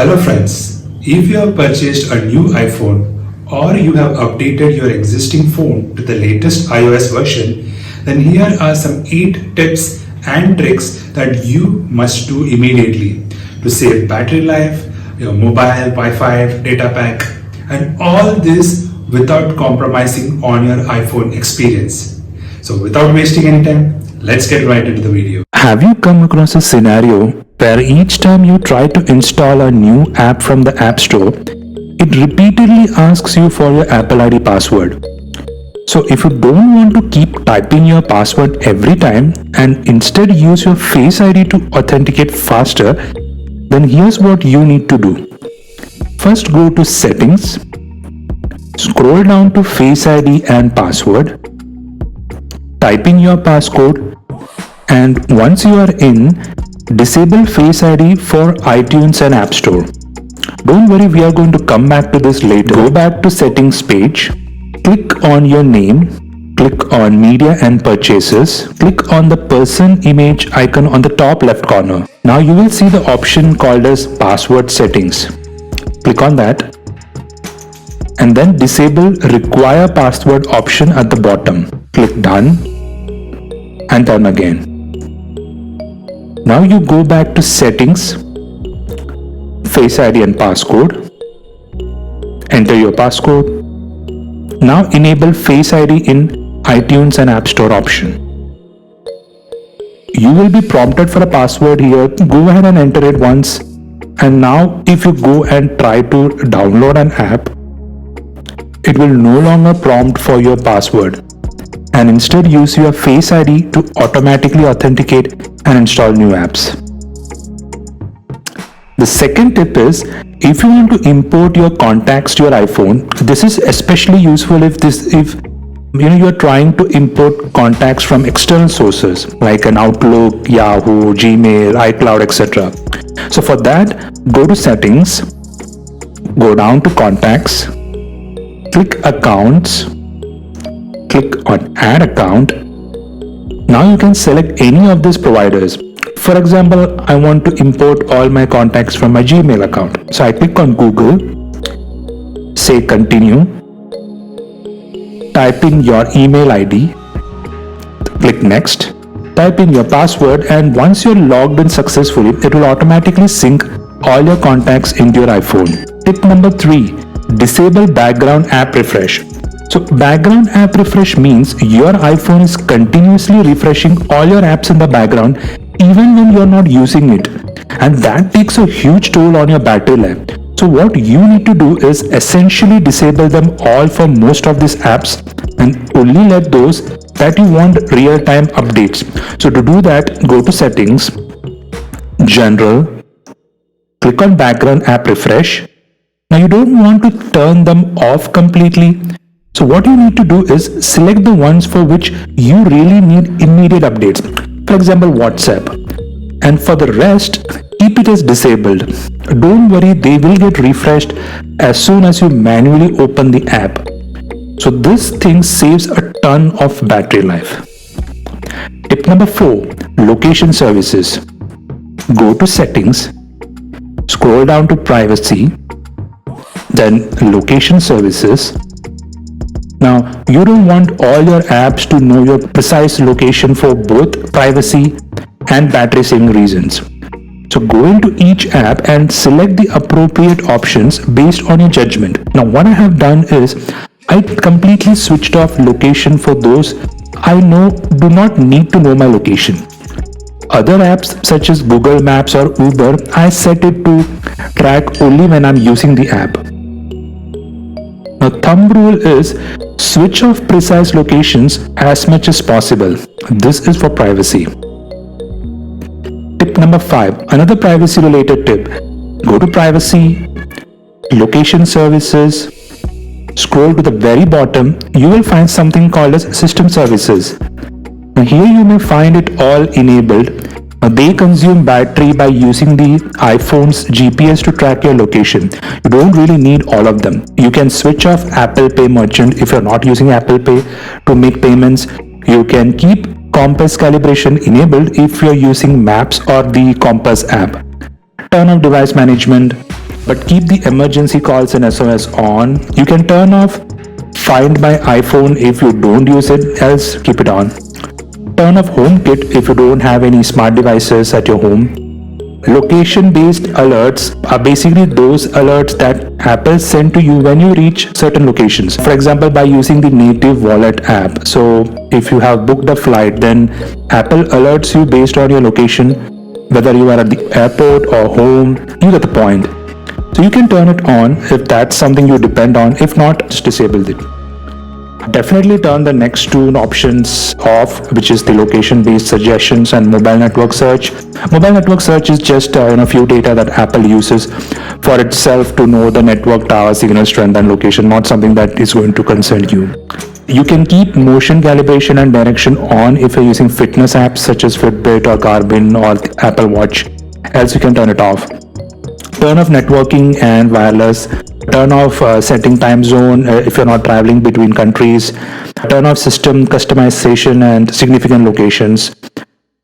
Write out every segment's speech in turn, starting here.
Hello friends, if you have purchased a new iPhone or you have updated your existing phone to the latest iOS version, then here are some 8 tips and tricks that you must do immediately to save battery life, your mobile, Wi-Fi, data pack, and all this without compromising on your iPhone experience. So without wasting any time, let's get right into the video. Have you come across a scenario where each time you try to install a new app from the App Store, it repeatedly asks you for your Apple ID password? So if you don't want to keep typing your password every time and instead use your Face ID to authenticate faster, then here's what you need to do. First, go to Settings, scroll down to Face ID and Password, type in your passcode, and once you are in, disable Face ID for iTunes and App Store. Don't worry, we are going to come back to this later. Go back to Settings page, click on your name, click on Media and Purchases, click on the person image icon on the top left corner. Now you will see the option called as Password Settings. Click on that and then disable Require Password option at the bottom. Click Done and done again. Now you go back to Settings, Face ID and Passcode, enter your passcode. Now enable Face ID in iTunes and App Store option. You will be prompted for a password here. Go ahead and enter it once. And now if you go and try to download an app, it will no longer prompt for your password and instead use your Face ID to automatically authenticate and install new apps. The second tip is, if you want to import your contacts to your iPhone, this is especially useful if you're trying to import contacts from external sources like an Outlook, Yahoo, Gmail, iCloud, etc. So for that, go to Settings, go down to Contacts, click Accounts, click on Add Account. Now you can select any of these providers. For example, I want to import all my contacts from my Gmail account. So I click on Google, say Continue, type in your email ID, click Next, type in your password, and once you're logged in successfully, it will automatically sync all your contacts into your iPhone. Tip number 3, disable background app refresh. So background app refresh means your iPhone is continuously refreshing all your apps in the background even when you're not using it. And that takes a huge toll on your battery life. So what you need to do is essentially disable them all for most of these apps and only let those that you want real-time updates. So to do that, go to Settings, General, click on Background App Refresh. Now you don't want to turn them off completely. So what you need to do is select the ones for which you really need immediate updates. For example, WhatsApp. And for the rest, keep it as disabled. Don't worry, they will get refreshed as soon as you manually open the app. So this thing saves a ton of battery life. Tip number 4, location services. Go to Settings, scroll down to Privacy, then Location Services. Now, you don't want all your apps to know your precise location for both privacy and battery saving reasons. So go into each app and select the appropriate options based on your judgment. Now, what I have done is I completely switched off location for those I know do not need to know my location. Other apps such as Google Maps or Uber, I set it to track only when I'm using the app. Now, thumb rule is switch off precise locations as much as possible. This is for privacy. Tip number 5, another privacy related tip. Go to Privacy, Location Services, scroll to the very bottom. You will find something called as System Services. Now here you may find it all enabled. They consume battery by using the iPhone's GPS to track your location. You don't really need all of them. You can switch off Apple Pay Merchant if you're not using Apple Pay to make payments. You can keep Compass calibration enabled if you're using Maps or the Compass app. Turn off device management, but keep the emergency calls and SOS on. You can turn off Find My iPhone if you don't use it, else keep it on. Turn off HomeKit if you don't have any smart devices at your home. Location-based alerts are basically those alerts that Apple send to you when you reach certain locations. For example, by using the native wallet app. So if you have booked a flight, then Apple alerts you based on your location, whether you are at the airport or home. You get the point. So you can turn it on if that's something you depend on. If not, just disable it. Definitely turn the next two options off, which is the location-based suggestions and mobile network search. Mobile network search is just few data that Apple uses for itself to know the network tower signal strength and location, not something that is going to concern you. You can keep motion calibration and direction on if you're using fitness apps such as Fitbit or Garmin or the Apple Watch, else you can turn it off. Turn off networking and wireless. Turn off setting time zone if you're not traveling between countries. Turn off system customization and significant locations.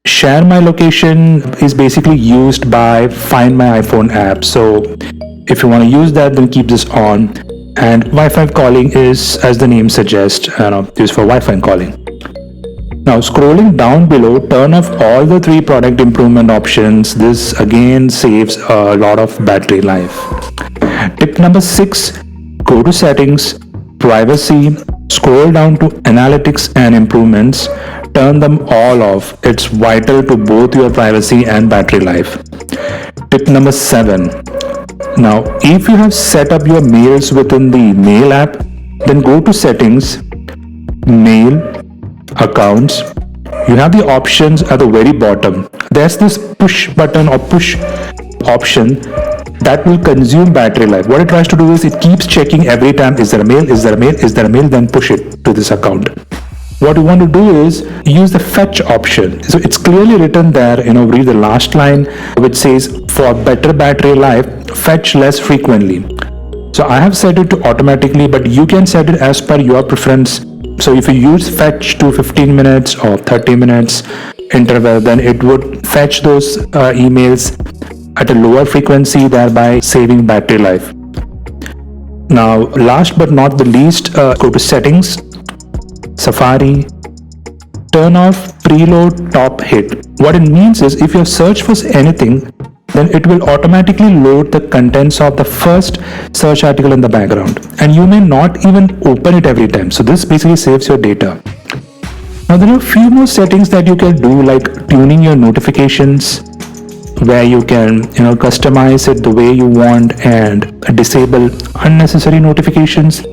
Share My Location is basically used by Find My iPhone app. So if you want to use that, then keep this on. And Wi-Fi calling is, as the name suggests, used for Wi-Fi calling. Now scrolling down below, turn off all the three product improvement options. This again saves a lot of battery life. Tip number 6, go to settings, privacy, scroll down to analytics and improvements, turn them all off. It's vital to both your privacy and battery life. Tip number 7, now if you have set up your mails within the mail app, then go to settings, mail, accounts. You have the options at the very bottom. There's this push button or push option that will consume battery life. What it tries to do is it keeps checking every time, is there a mail, is there a mail, is there a mail, then push it to this account. What you want to do is use the fetch option. So it's clearly written there, read the last line, which says for better battery life, fetch less frequently. So I have set it to automatically, but you can set it as per your preference. So if you use fetch to 15 minutes or 30 minutes interval, then it would fetch those emails at a lower frequency, thereby saving battery life. Now, last but not the least, go to settings, Safari, turn off preload top hit. What it means is if your search was anything, then it will automatically load the contents of the first search article in the background, and you may not even open it every time. So this basically saves your data. Now there are a few more settings that you can do, like tuning your notifications, where you can customize it the way you want and disable unnecessary notifications,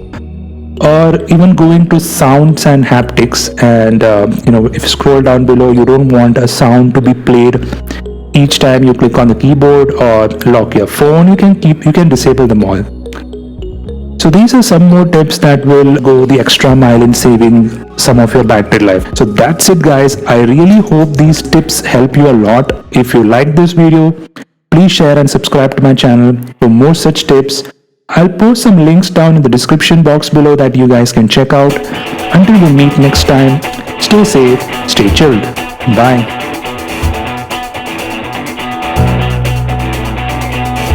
or even going to sounds and haptics. And if you scroll down below, you don't want a sound to be played each time you click on the keyboard or lock your phone. You can disable them all. So these are some more tips that will go the extra mile in saving some of your battery life. So that's it, guys. I really hope these tips help you a lot. If you like this video, please share and subscribe to my channel for more such tips. I'll post some links down in the description box below that you guys can check out. Until we meet next time, stay safe, stay chilled. Bye.